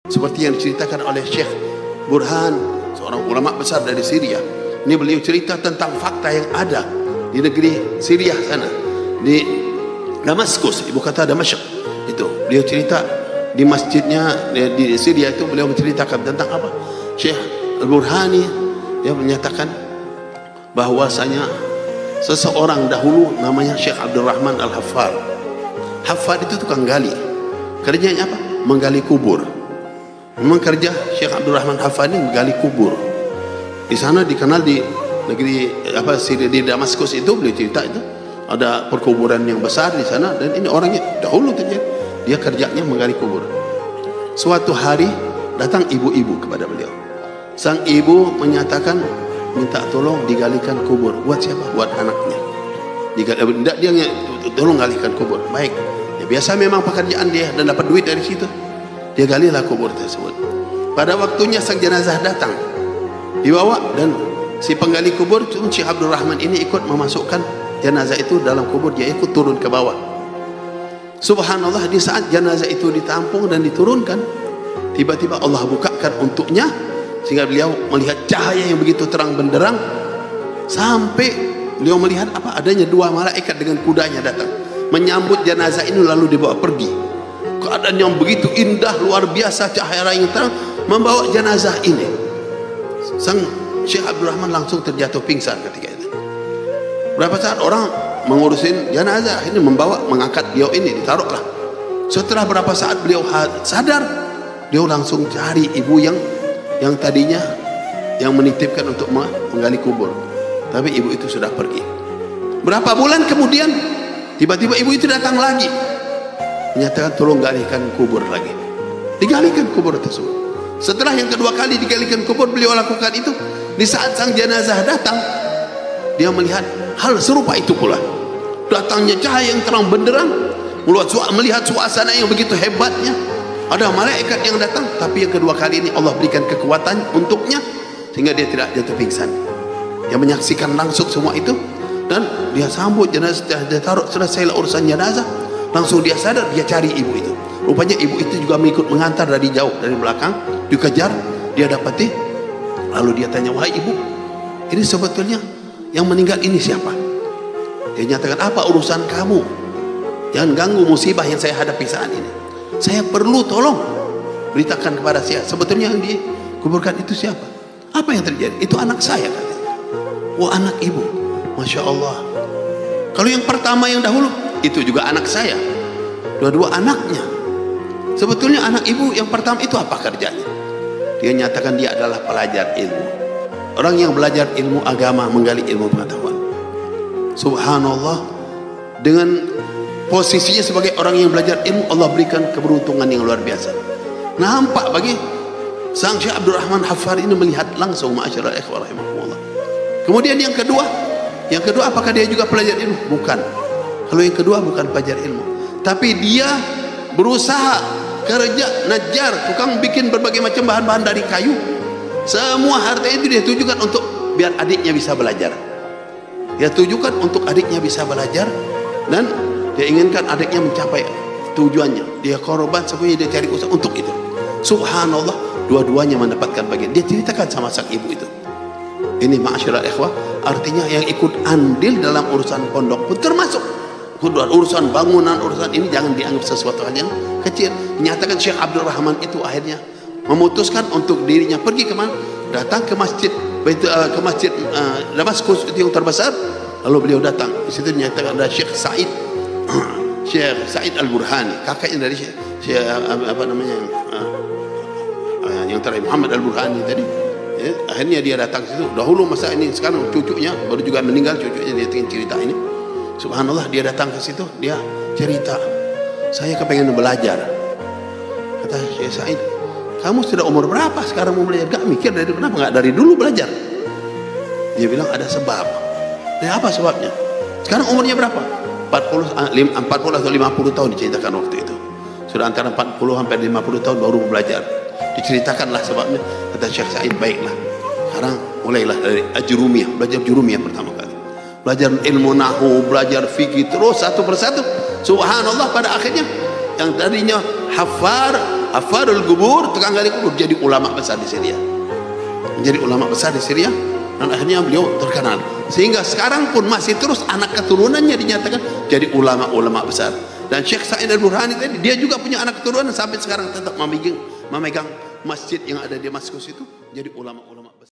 Seperti yang diceritakan oleh Syekh Burhan, seorang ulama besar dari Syria. Ini beliau cerita tentang fakta yang ada di negeri Syria sana, di Damaskus, ibu kota Damaskus. Itu beliau cerita di masjidnya di Syria itu, beliau menceritakan tentang apa? Syekh Al-Burhani dia menyatakan bahwasanya seseorang dahulu namanya Syekh Abdurrahman Al-Haffar. Haffar itu tukang gali. Kerjanya apa? Menggali kubur. Memang kerja Syekh Abdurrahman Haffar ini menggali kubur. Di sana dikenal di negeri apa Syria, di Damaskus itu beliau cerita itu ada perkuburan yang besar di sana, dan ini orangnya dahulu terjadi dia kerjanya menggali kubur. Suatu hari datang ibu-ibu kepada beliau. Sang ibu menyatakan minta tolong digalikan kubur. Buat siapa? Buat anaknya. Tidak, dia tolong galikan kubur. Baik. Ya, biasa memang pekerjaan dia dan dapat duit dari situ. Dia galilah kubur tersebut. Pada waktunya sang jenazah datang, dibawa, dan si penggali kubur Syekh Abdurrahman ini ikut memasukkan jenazah itu dalam kubur. Dia ikut turun ke bawah. Subhanallah, di saat jenazah itu ditampung dan diturunkan, tiba-tiba Allah bukakan untuknya sehingga beliau melihat cahaya yang begitu terang benderang, sampai beliau melihat apa adanya dua malaikat dengan kudanya datang menyambut jenazah ini lalu dibawa pergi. Keadaan yang begitu indah, luar biasa, cahaya yang terang membawa jenazah ini. Sang Syekh Abdurrahman langsung terjatuh pingsan ketika itu. Berapa saat orang mengurusin jenazah ini, membawa, mengangkat beliau ini, ditaruhlah. Setelah berapa saat beliau sadar, beliau langsung cari ibu yang tadinya yang menitipkan untuk menggali kubur, tapi ibu itu sudah pergi. Berapa bulan kemudian tiba-tiba ibu itu datang lagi, menyatakan tolong galikan kubur lagi. Digalikan kubur tersebut. Setelah yang kedua kali digalikan kubur, beliau lakukan itu. Di saat sang jenazah datang, dia melihat hal serupa itu pula. Datangnya cahaya yang terang benderang, melihat suasana yang begitu hebatnya. Ada malaikat yang datang, tapi yang kedua kali ini Allah berikan kekuatan untuknya sehingga dia tidak jatuh pingsan. Dia menyaksikan langsung semua itu, dan dia sambut jenazah, dia taruh, selesai urusan jenazah, langsung dia sadar, dia cari ibu itu. Rupanya ibu itu juga mengikut mengantar dari jauh, dari belakang, dikejar, dia dapati. Lalu dia tanya, wahai ibu, ini sebetulnya yang meninggal ini siapa? Dia nyatakan, apa urusan kamu? Jangan ganggu musibah yang saya hadapi saat ini. Saya perlu tolong beritakan kepada saya, sebetulnya yang dikuburkan itu siapa? Apa yang terjadi? Itu anak saya, katanya. Wah, anak ibu, Masya Allah. Kalau yang pertama yang dahulu, itu juga anak saya. Dua-dua anaknya. Sebetulnya anak ibu yang pertama itu apa kerjanya? Dia nyatakan dia adalah pelajar ilmu. Orang yang belajar ilmu agama, menggali ilmu pengetahuan. Subhanallah, dengan posisinya sebagai orang yang belajar ilmu, Allah berikan keberuntungan yang luar biasa. Nampak bagi sang Syekh Abdurrahman Haffar ini melihat langsung, ma'asyiral ikhwah rahimakumullah. Kemudian yang kedua apakah dia juga pelajar ilmu? Bukan. Kalau yang kedua bukan pelajar ilmu, tapi dia berusaha kerja najjar, tukang bikin berbagai macam bahan-bahan dari kayu. Semua harta itu dia tujukan untuk biar adiknya bisa belajar. Dia tujukan untuk adiknya bisa belajar, dan dia inginkan adiknya mencapai tujuannya. Dia korban semuanya, dia cari usaha untuk itu. Subhanallah, dua-duanya mendapatkan bagian. Dia ceritakan sama sang ibu itu. Ini ma'asyiral ikhwah, artinya yang ikut andil dalam urusan pondok pun termasuk. Urusan bangunan, urusan ini jangan dianggap sesuatu hal yang kecil. Menyatakan Syekh Abdurrahman itu akhirnya memutuskan untuk dirinya pergi kemana? Datang ke masjid Damaskus itu yang terbesar. Lalu beliau datang. Di situ dinyatakan ada Syekh Said Al-Burhani, kakaknya dari Syekh apa namanya yang terakhir Muhammad Al-Burhani tadi. Ya, akhirnya dia datang ke situ. Dahulu masa ini, sekarang cucunya baru juga meninggal, cucunya dia tinggal cerita ini. Subhanallah, dia datang ke situ, dia cerita, saya kepengen belajar. Kata Syekh Said, kamu sudah umur berapa sekarang mau belajar? Gak mikir dari kenapa nggak dari dulu belajar? Dia bilang ada sebab. Dari apa sebabnya? Sekarang umurnya berapa? 40 atau 50 tahun diceritakan waktu itu. Sudah antara 40 sampai 50 tahun baru belajar. Diceritakanlah sebabnya. Kata Syekh Said, baiklah. Sekarang mulailah dari Ajurumiyah, belajar Jurumiyah pertama kali. Belajar ilmu nahu, belajar fikih, terus satu persatu. Subhanallah, pada akhirnya yang tadinya Haffar hafadul kubur, tukang gali kubur, jadi ulama besar di Syria. Menjadi ulama besar di Syria, dan akhirnya beliau terkenal. Sehingga sekarang pun masih terus anak keturunannya dinyatakan jadi ulama-ulama besar. Dan Syekh Sa'id Al-Burhani tadi, dia juga punya anak keturunan sampai sekarang tetap memegang masjid yang ada di Damaskus itu, jadi ulama-ulama